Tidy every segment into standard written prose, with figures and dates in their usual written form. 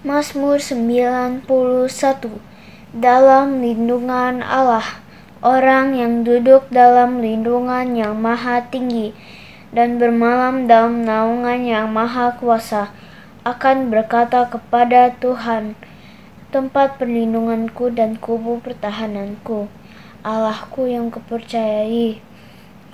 Mazmur 91. Dalam lindungan Allah, orang yang duduk dalam lindungan yang maha tinggi dan bermalam dalam naungan yang maha kuasa akan berkata kepada Tuhan, tempat perlindunganku dan kubu pertahananku, Allahku yang kupercayai.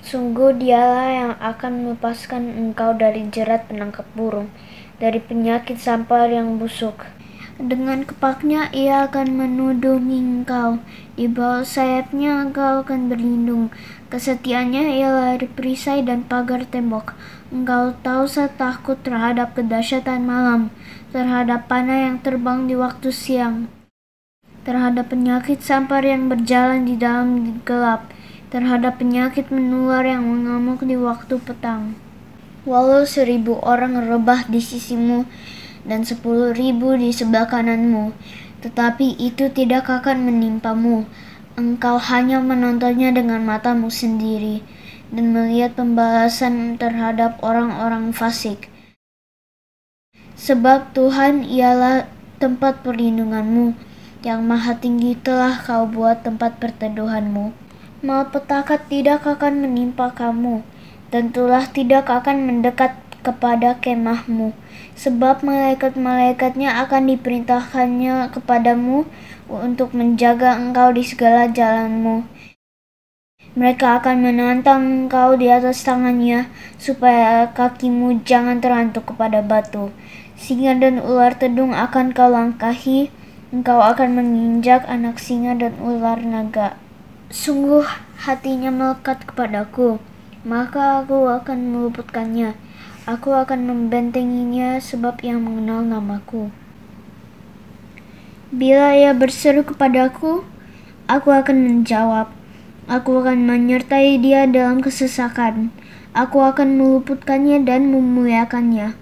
Sungguh Dialah yang akan melepaskan engkau dari jerat penangkap burung, dari penyakit sampar yang busuk. Dengan kepaknya Ia akan menudungi engkau, di bawah sayapnya engkau akan berlindung. Kesetiaannya ialah perisai dan pagar tembok. Engkau tahu takut terhadap kedahsyatan malam, terhadap panah yang terbang di waktu siang, terhadap penyakit sampar yang berjalan di dalam gelap, terhadap penyakit menular yang mengamuk di waktu petang. Walau 1,000 orang rebah di sisimu dan 10,000 di sebelah kananmu, tetapi itu tidak akan menimpamu. Engkau hanya menontonnya dengan matamu sendiri dan melihat pembalasan terhadap orang-orang fasik. Sebab Tuhan ialah tempat perlindunganmu, yang maha tinggi telah kau buat tempat perteduhanmu. Malapetaka tidak akan menimpa kamu, dan tulah tidak akan mendekat kepada kemahmu, sebab malaikat-malaikatnya akan diperintahkannya kepadamu untuk menjaga engkau di segala jalanmu. Mereka akan menantang engkau di atas tangannya, supaya kakimu jangan terantuk kepada batu. Singa dan ular tedung akan kau langkahi, engkau akan menginjak anak singa dan ular naga. Sungguh hatinya melekat kepadaku, maka aku akan meluputkannya. Aku akan membentenginya sebab Ia mengenal namaku. Bila Ia berseru kepadaku, aku akan menjawab. Aku akan menyertai dia dalam kesesakan. Aku akan meluputkannya dan memuliakannya.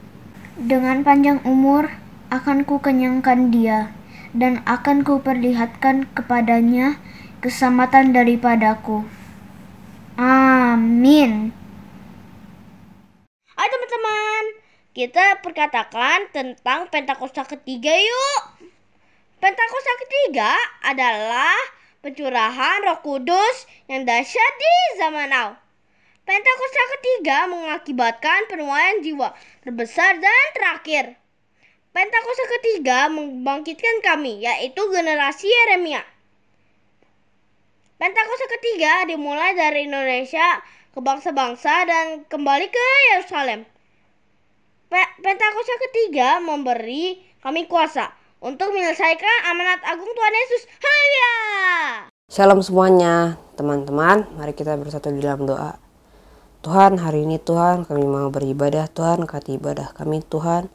Dengan panjang umur akan kukenyangkan dia, dan akan kuperlihatkan kepadanya keselamatan daripadaku. Amin. Hai teman-teman, kita perkatakan tentang Pentakosta ketiga yuk. Pentakosta ketiga adalah pencurahan Roh Kudus yang dahsyat di zaman now. Pentakosta ketiga mengakibatkan penuaian jiwa terbesar dan terakhir. Pentakosta ketiga membangkitkan kami, yaitu generasi Yeremia. Pentakosta ketiga dimulai dari Indonesia ke bangsa-bangsa dan kembali ke Yerusalem. Pentakosta ketiga memberi kami kuasa untuk menyelesaikan amanat agung Tuhan Yesus. Haleluya! Shalom semuanya, teman-teman. Mari kita bersatu di dalam doa. Tuhan, hari ini Tuhan kami mau beribadah. Tuhan, berkati ibadah kami Tuhan,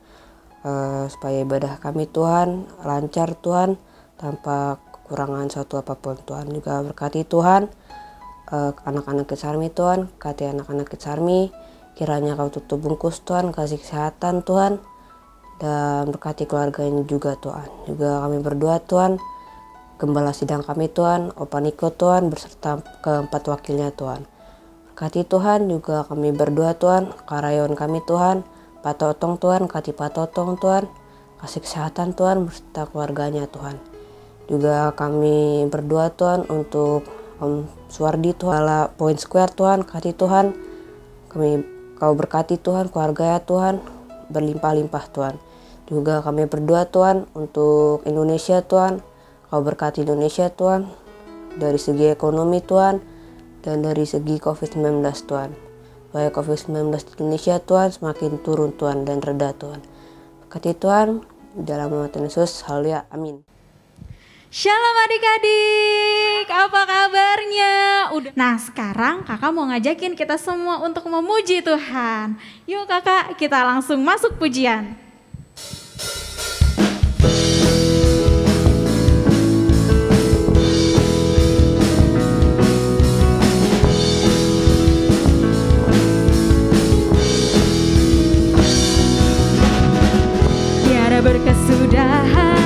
supaya ibadah kami Tuhan lancar Tuhan, tanpa kekurangan suatu apapun Tuhan. Juga berkati Tuhan anak-anak Kids Army Tuhan, berkati anak-anak Kids Army, kiranya Kau tutup bungkus Tuhan, kasih kesehatan Tuhan, dan berkati keluarganya juga Tuhan. Juga kami berdoa Tuhan, gembala sidang kami Tuhan, Opa Niko Tuhan, beserta keempat wakilnya Tuhan. Berkati Tuhan, juga kami berdoa Tuhan, karyawan kami Tuhan, Pak Totong Tuhan, berkati Pak Totong Tuhan, kasih kesehatan Tuhan, beserta keluarganya Tuhan. Juga kami berdoa Tuhan untuk Om Suwardi Tuhan, Point Square Tuhan, berkati Tuhan, Kau berkati Tuhan, keluarga Tuhan, berlimpah-limpah Tuhan. Juga kami berdoa Tuhan untuk Indonesia Tuhan, Kau berkati Indonesia Tuhan, dari segi ekonomi Tuhan, dan dari segi COVID-19 Tuhan. Supaya COVID-19 di Indonesia Tuhan semakin turun Tuhan dan reda Tuhan. Berkati Tuhan, dalam nama Tuhan Yesus, haleluya, amin. Shalom adik-adik, apa kabarnya? Nah sekarang kakak mau ngajakin kita semua untuk memuji Tuhan. Yuk kakak, kita langsung masuk pujian. Tiada berkesudahan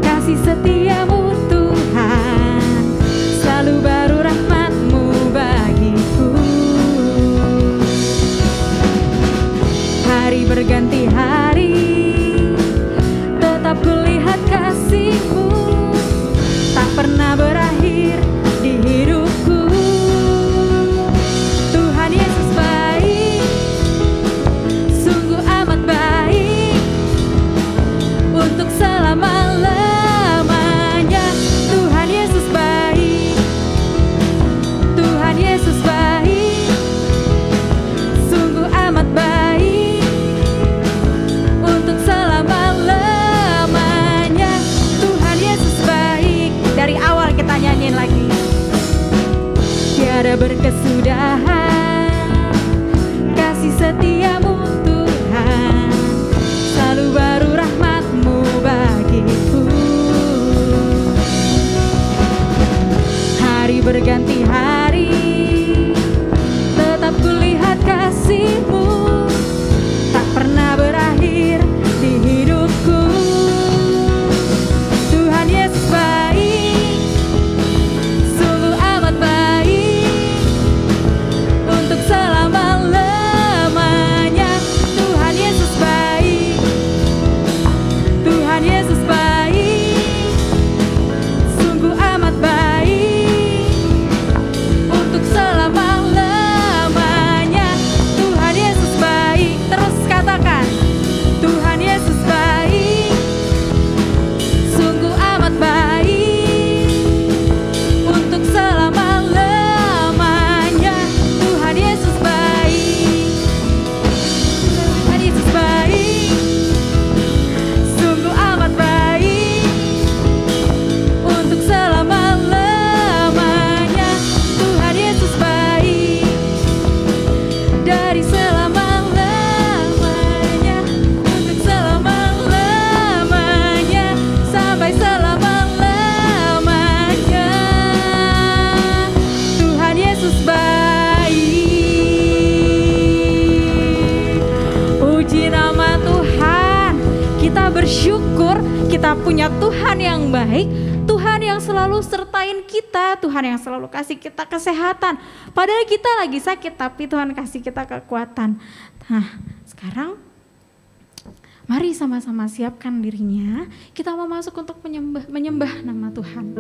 kasih setiamu Tuhan, selalu baru rahmat-Mu bagiku. Hari berganti hari, punya Tuhan yang baik, Tuhan yang selalu sertain kita, Tuhan yang selalu kasih kita kesehatan. Padahal kita lagi sakit, tapi Tuhan kasih kita kekuatan. Nah, sekarang mari sama-sama siapkan dirinya. Kita mau masuk untuk menyembah nama Tuhan.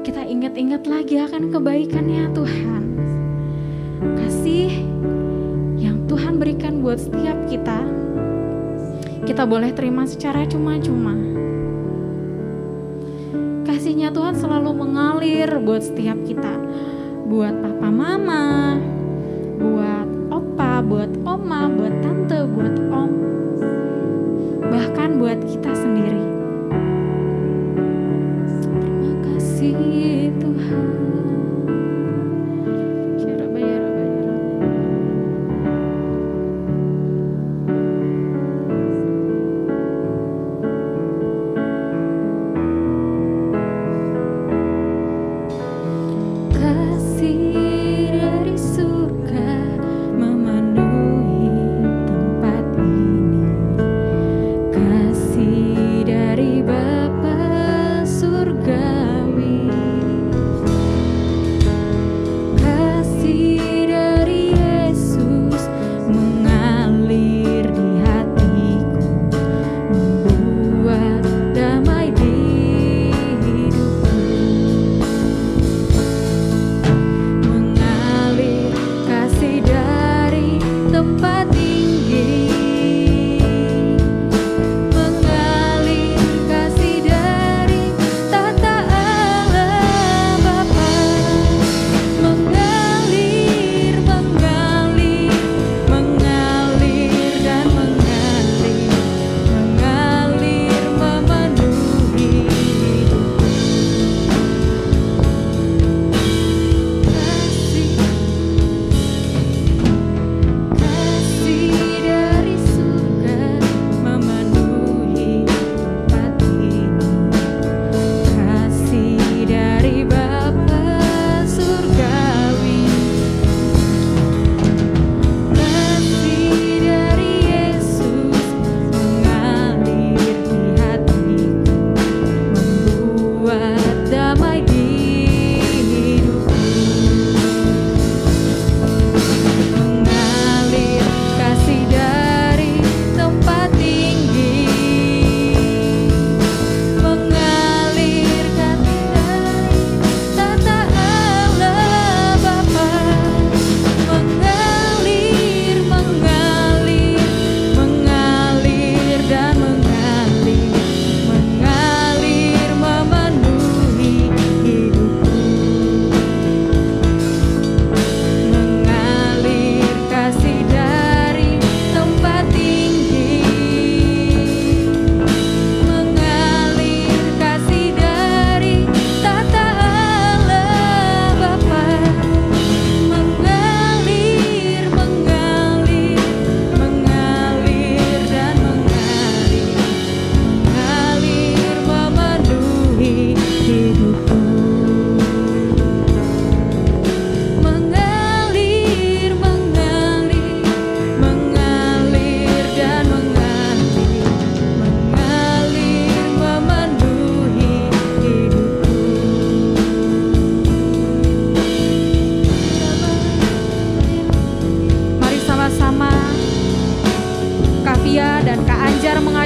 Kita ingat-ingat lagi akan kebaikannya Tuhan. Kasih yang Tuhan berikan buat setiap kita, kita boleh terima secara cuma-cuma. Kasihnya Tuhan selalu mengalir buat setiap kita. Buat papa mama, buat opa, buat oma, buat tante, buat om. Bahkan buat kita sendiri. Terima kasih Tuhan.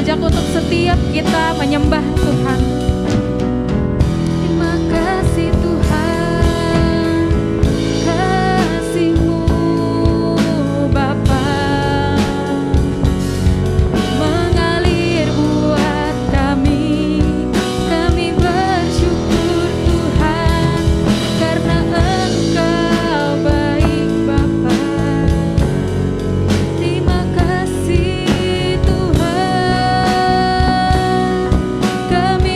mengajak untuk setiap kita menyembah Tuhan. Terima kasih Tuhan, kasih-Mu Bapa mengalir buat kami. Kami bersyukur Tuhan karena Engkau baik Bapa. Terima kasih Tuhan, kami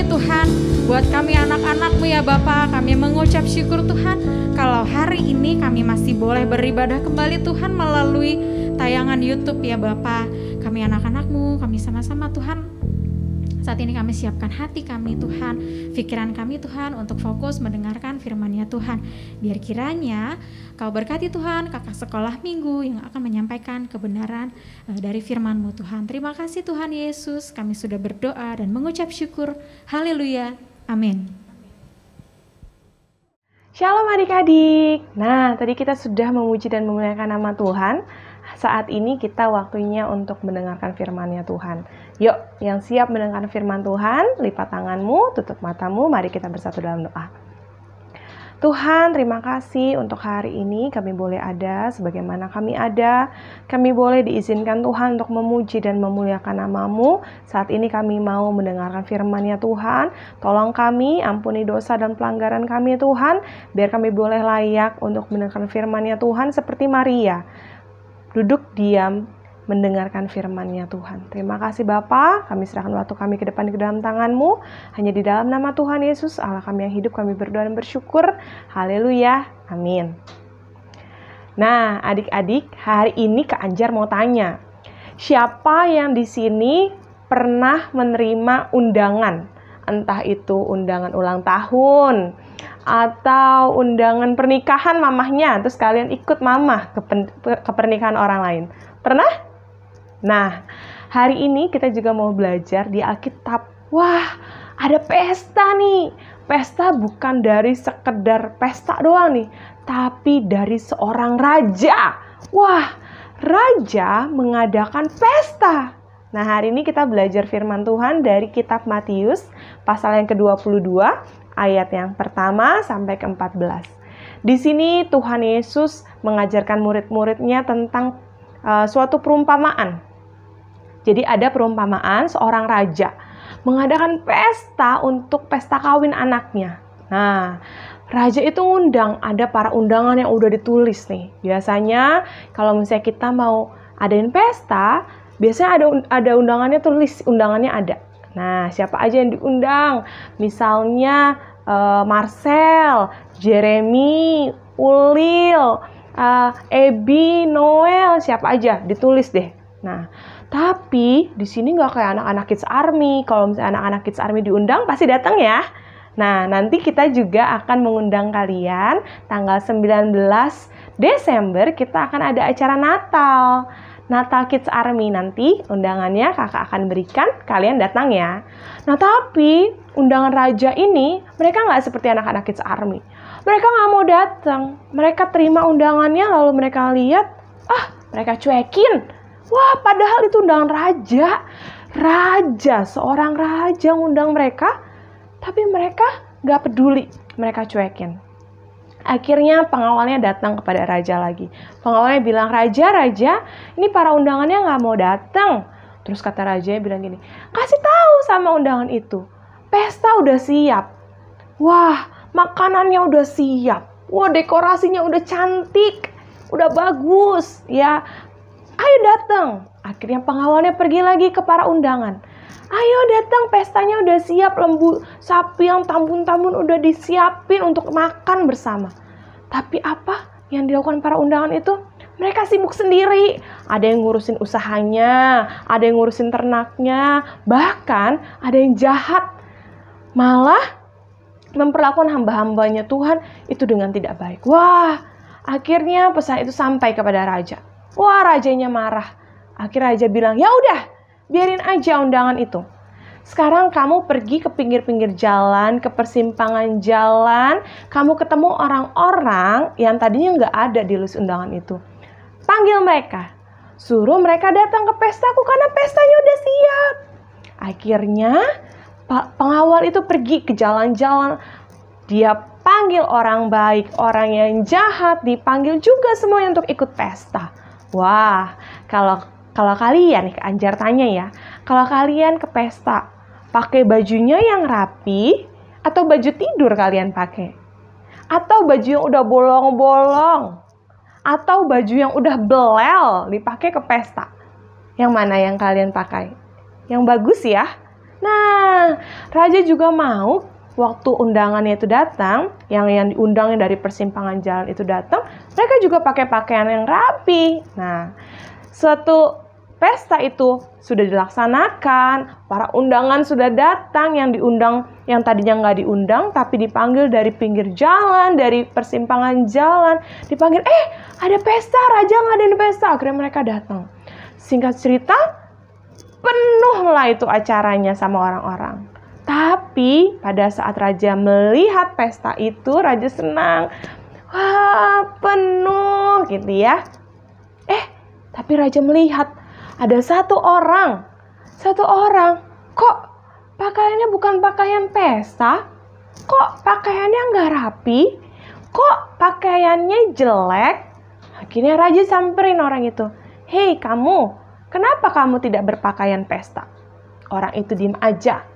kami Tuhan. Buat kami anak-anak-Mu ya Bapa, kami mengucap syukur Tuhan kalau hari ini kami masih boleh beribadah kembali Tuhan melalui tayangan YouTube ya Bapa. Kami anak-anak-Mu, kami sama-sama Tuhan. Saat ini kami siapkan hati kami Tuhan, pikiran kami Tuhan untuk fokus mendengarkan firman-Nya Tuhan. Biar kiranya Kau berkati Tuhan kakak sekolah minggu yang akan menyampaikan kebenaran dari firman-Mu Tuhan. Terima kasih Tuhan Yesus, kami sudah berdoa dan mengucap syukur. Haleluya, amin. Shalom adik-adik. Nah, tadi kita sudah memuji dan memuliakan nama Tuhan. Saat ini kita waktunya untuk mendengarkan firman-Nya Tuhan. Yuk, yang siap mendengarkan firman Tuhan, lipat tanganmu, tutup matamu, mari kita bersatu dalam doa. Tuhan, terima kasih untuk hari ini kami boleh ada sebagaimana kami ada. Kami boleh diizinkan Tuhan untuk memuji dan memuliakan nama-Mu. Saat ini kami mau mendengarkan firman-Nya Tuhan. Tolong kami, ampuni dosa dan pelanggaran kami Tuhan, biar kami boleh layak untuk mendengarkan firman-Nya Tuhan seperti Maria. Duduk diam, mendengarkan firman-Nya Tuhan. Terima kasih Bapa, kami serahkan waktu kami ke depan ke dalam tangan-Mu. Hanya di dalam nama Tuhan Yesus, Allah kami yang hidup, kami berdoa dan bersyukur. Haleluya, amin. Nah, adik-adik, hari ini Kak Anjar mau tanya, siapa yang di sini pernah menerima undangan? Entah itu undangan ulang tahun, atau undangan pernikahan mamahnya, terus kalian ikut mamah ke pernikahan orang lain. Pernah? Nah, hari ini kita juga mau belajar di Alkitab. Wah, ada pesta nih. Pesta bukan dari sekedar pesta doang nih, tapi dari seorang raja. Wah, raja mengadakan pesta. Nah, hari ini kita belajar firman Tuhan dari kitab Matius, pasal yang ke-22, ayat yang pertama sampai ke-14. Di sini Tuhan Yesus mengajarkan murid-muridnya tentang suatu perumpamaan. Jadi ada perumpamaan seorang raja mengadakan pesta untuk pesta kawin anaknya. Nah, raja itu ngundang, ada para undangan yang udah ditulis nih. Biasanya kalau misalnya kita mau adain pesta, biasanya ada undangannya, tulis undangannya ada. Nah, siapa aja yang diundang? Misalnya Marcel, Jeremy, Ulil, Ebi, Noel, siapa aja ditulis deh. Nah, tapi di sini nggak kayak anak-anak Kids Army. Kalau misalnya anak-anak Kids Army diundang pasti datang ya. Nah, nanti kita juga akan mengundang kalian tanggal 19 Desember kita akan ada acara Natal Kids Army. Nanti undangannya kakak akan berikan, kalian datang ya. Nah, tapi undangan raja ini mereka nggak seperti anak-anak Kids Army. Mereka nggak mau datang. Mereka terima undangannya lalu mereka lihat, mereka cuekin. Wah, padahal itu undangan raja. Seorang raja ngundang mereka, tapi mereka nggak peduli. Mereka cuekin. Akhirnya pengawalnya datang kepada raja lagi. Pengawalnya bilang, Raja, ini para undangannya nggak mau datang. Terus kata rajanya bilang gini, kasih tahu sama undangan itu, pesta udah siap. Wah, makanannya udah siap. Wah, dekorasinya udah cantik, udah bagus, ya. Ayo datang. Akhirnya pengawalnya pergi lagi ke para undangan. Ayo datang, pestanya udah siap, lembu sapi yang tambun-tambun udah disiapin untuk makan bersama. Tapi apa yang dilakukan para undangan itu? Mereka sibuk sendiri. Ada yang ngurusin usahanya, ada yang ngurusin ternaknya, bahkan ada yang jahat. Malah memperlakukan hamba-hambanya Tuhan itu dengan tidak baik. Wah, akhirnya pesan itu sampai kepada raja. Wah, rajanya marah. Akhirnya raja bilang, ya udah, biarin aja undangan itu. Sekarang kamu pergi ke pinggir-pinggir jalan, ke persimpangan jalan, kamu ketemu orang-orang yang tadinya nggak ada di list undangan itu. Panggil mereka, suruh mereka datang ke pestaku karena pestanya udah siap. Akhirnya pengawal itu pergi ke jalan-jalan. Dia panggil orang baik, orang yang jahat, dipanggil juga semuanya untuk ikut pesta. Wah, kalau kalian nih, Kak Anjar tanya ya, kalau kalian ke pesta, pakai bajunya yang rapi atau baju tidur kalian pakai? Atau baju yang udah bolong-bolong? Atau baju yang udah belel dipakai ke pesta? Yang mana yang kalian pakai? Yang bagus ya? Nah, raja juga mau waktu undangannya itu datang, yang diundangnya dari persimpangan jalan itu datang, mereka juga pakai pakaian yang rapi. Nah, suatu pesta itu sudah dilaksanakan, para undangan sudah datang, yang diundang yang tadinya nggak diundang tapi dipanggil dari pinggir jalan, dari persimpangan jalan, dipanggil, ada pesta, raja ngadain pesta, akhirnya mereka datang. Singkat cerita, penuhlah itu acaranya sama orang-orang. Tapi pada saat raja melihat pesta itu, raja senang. Wah, penuh gitu ya. Tapi raja melihat ada satu orang, kok pakaiannya bukan pakaian pesta? Kok pakaiannya nggak rapi? Kok pakaiannya jelek? Akhirnya raja samperin orang itu. Hei kamu, kenapa kamu tidak berpakaian pesta? Orang itu diem aja.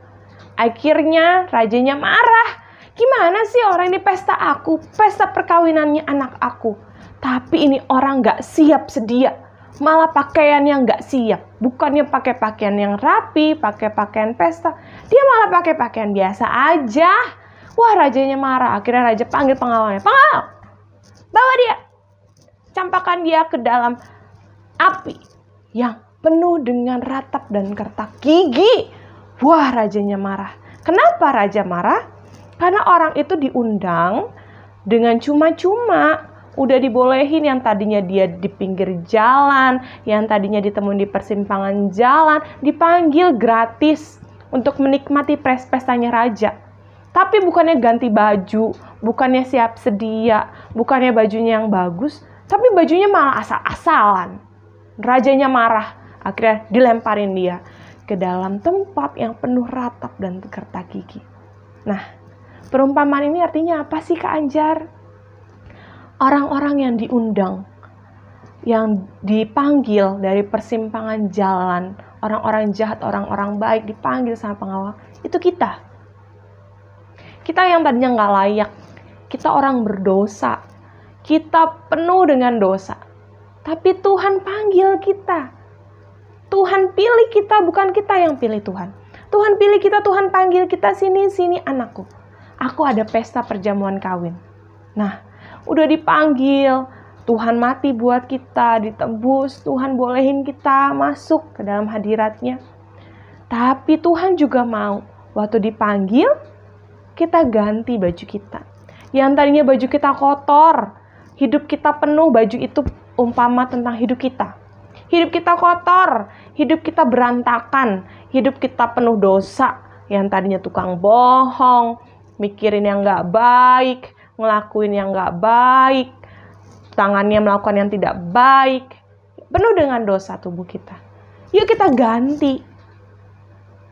Akhirnya rajanya marah. Gimana sih orang ini pesta aku, pesta perkawinannya anak aku. Tapi ini orang nggak siap sedia. Malah pakaiannya nggak siap. Bukannya pakai pakaian yang rapi, pakai pakaian pesta. Dia malah pakai pakaian biasa aja. Wah, rajanya marah. Akhirnya raja panggil pengawalnya. Pengawal, bawa dia. Campakkan dia ke dalam api yang penuh dengan ratap dan kertak gigi. Wah, rajanya marah. Kenapa raja marah? Karena orang itu diundang dengan cuma-cuma. Udah dibolehin yang tadinya dia di pinggir jalan, yang tadinya ditemuin di persimpangan jalan, dipanggil gratis untuk menikmati pestanya raja. Tapi bukannya ganti baju, bukannya siap sedia, bukannya bajunya yang bagus, tapi bajunya malah asal-asalan. Rajanya marah, akhirnya dilemparin dia ke dalam tempat yang penuh ratap dan kertak gigi. Nah, perumpamaan ini artinya apa sih Kak Anjar? Orang-orang yang diundang, yang dipanggil dari persimpangan jalan, orang-orang jahat, orang-orang baik dipanggil sama pengawal, itu kita. Kita yang tadinya nggak layak, kita orang berdosa, kita penuh dengan dosa. Tapi Tuhan panggil kita. Tuhan pilih kita, bukan kita yang pilih Tuhan. Tuhan pilih kita, Tuhan panggil kita, sini anakku. Aku ada pesta perjamuan kawin. Nah, udah dipanggil, Tuhan mati buat kita, ditebus, Tuhan bolehin kita masuk ke dalam hadiratnya. Tapi Tuhan juga mau, waktu dipanggil, kita ganti baju kita. Yang tadinya baju kita kotor, hidup kita penuh, baju itu umpama tentang hidup kita. Hidup kita kotor, hidup kita berantakan, hidup kita penuh dosa. Yang tadinya tukang bohong, mikirin yang gak baik, ngelakuin yang gak baik, tangannya melakukan yang tidak baik, penuh dengan dosa tubuh kita. Yuk kita ganti,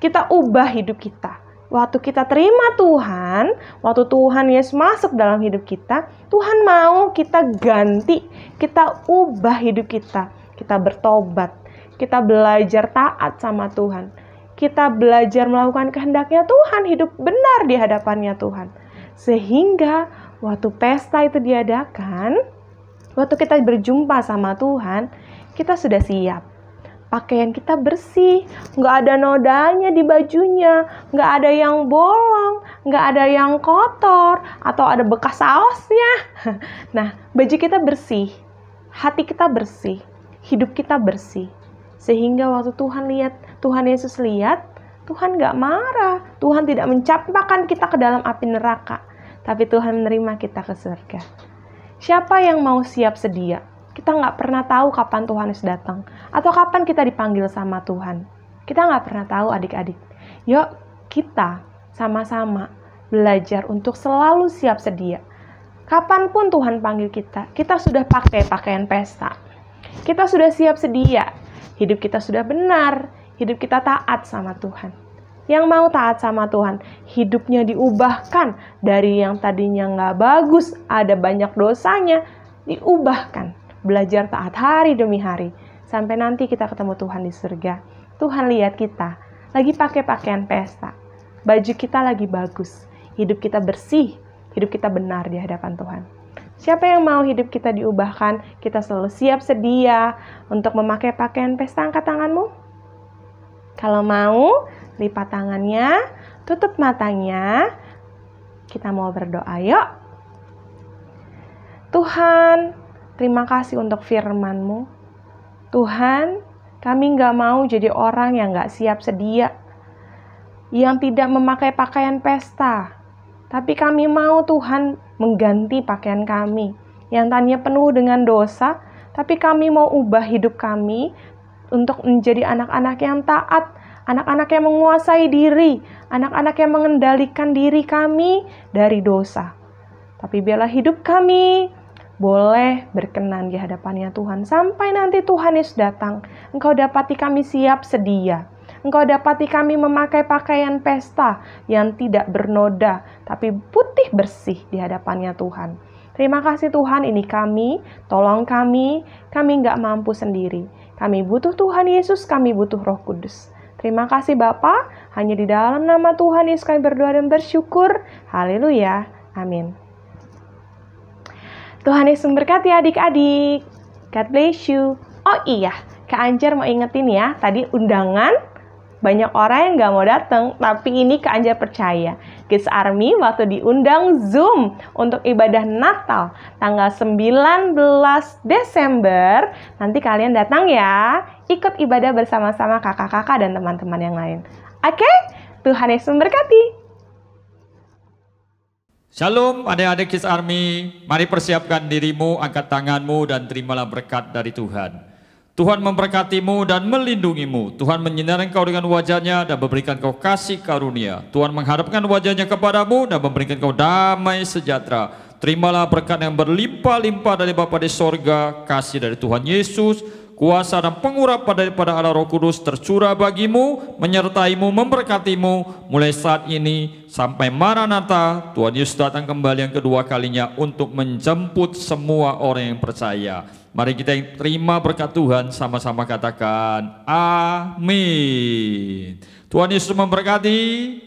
kita ubah hidup kita. Waktu kita terima Tuhan, waktu Tuhan Yesus masuk dalam hidup kita, Tuhan mau kita ganti, kita ubah hidup kita. Kita bertobat, kita belajar taat sama Tuhan, kita belajar melakukan kehendaknya Tuhan, hidup benar di hadapannya Tuhan. Sehingga waktu pesta itu diadakan, waktu kita berjumpa sama Tuhan, kita sudah siap. Pakaian kita bersih, nggak ada nodanya di bajunya, nggak ada yang bolong, nggak ada yang kotor, atau ada bekas sausnya. Nah, baju kita bersih, hati kita bersih, hidup kita bersih. Sehingga waktu Tuhan Yesus lihat, Tuhan nggak marah, Tuhan tidak mencampakkan kita ke dalam api neraka, tapi Tuhan menerima kita ke surga. Siapa yang mau siap sedia? Kita nggak pernah tahu kapan Tuhan Yesus datang, atau kapan kita dipanggil sama Tuhan. Kita nggak pernah tahu adik-adik. Yuk kita sama-sama belajar untuk selalu siap sedia. Kapanpun Tuhan panggil kita, kita sudah pakai pakaian pesta. Kita sudah siap sedia. Hidup kita sudah benar, hidup kita taat sama Tuhan. Yang mau taat sama Tuhan, hidupnya diubahkan dari yang tadinya nggak bagus, ada banyak dosanya, diubahkan. Belajar taat hari demi hari, sampai nanti kita ketemu Tuhan di surga. Tuhan lihat kita, lagi pakai pakaian pesta. Baju kita lagi bagus, hidup kita bersih, hidup kita benar di hadapan Tuhan. Siapa yang mau hidup kita diubahkan, kita selalu siap sedia untuk memakai pakaian pesta, angkat tanganmu. Kalau mau, lipat tangannya, tutup matanya. Kita mau berdoa, yuk. Tuhan, terima kasih untuk firman-Mu. Tuhan, kami nggak mau jadi orang yang nggak siap sedia, yang tidak memakai pakaian pesta. Tapi kami mau Tuhan mengganti pakaian kami, yang tadinya penuh dengan dosa, tapi kami mau ubah hidup kami untuk menjadi anak-anak yang taat, anak-anak yang menguasai diri, anak-anak yang mengendalikan diri kami dari dosa. Tapi biarlah hidup kami boleh berkenan di hadapannya Tuhan. Sampai nanti Tuhan Yesus datang, Engkau dapati kami siap sedia. Engkau dapati kami memakai pakaian pesta yang tidak bernoda, tapi putih bersih di hadapannya Tuhan. Terima kasih Tuhan, ini kami, tolong kami nggak mampu sendiri. Kami butuh Tuhan Yesus, kami butuh Roh Kudus. Terima kasih Bapa, hanya di dalam nama Tuhan Yesus kami berdoa dan bersyukur. Haleluya, amin. Tuhan Yesus memberkati adik-adik. God bless you. Oh iya, Kak Anjar mau ingetin ya, tadi undangan banyak orang yang gak mau datang, tapi ini Kak Anjar percaya. Kids Army waktu diundang Zoom untuk ibadah Natal tanggal 19 Desember, nanti kalian datang ya, ikut ibadah bersama-sama kakak-kakak dan teman-teman yang lain. Oke? Tuhan Yesus memberkati. Shalom adik-adik Kids Army, mari persiapkan dirimu, angkat tanganmu dan terimalah berkat dari Tuhan. Tuhan memberkatimu dan melindungimu. Tuhan menyinari engkau dengan wajahnya dan memberikan kau kasih karunia. Tuhan menghadapkan wajahnya kepadamu dan memberikan kau damai sejahtera. Terimalah berkat yang berlimpah-limpah dari Bapa di sorga, kasih dari Tuhan Yesus, kuasa dan pengurapan daripada Allah Roh Kudus tercurah bagimu, menyertaimu, memberkatimu mulai saat ini sampai Maranatha. Tuhan Yesus datang kembali yang kedua kalinya untuk menjemput semua orang yang percaya. Mari kita terima berkat Tuhan, sama-sama katakan amin. Tuhan Yesus memberkati.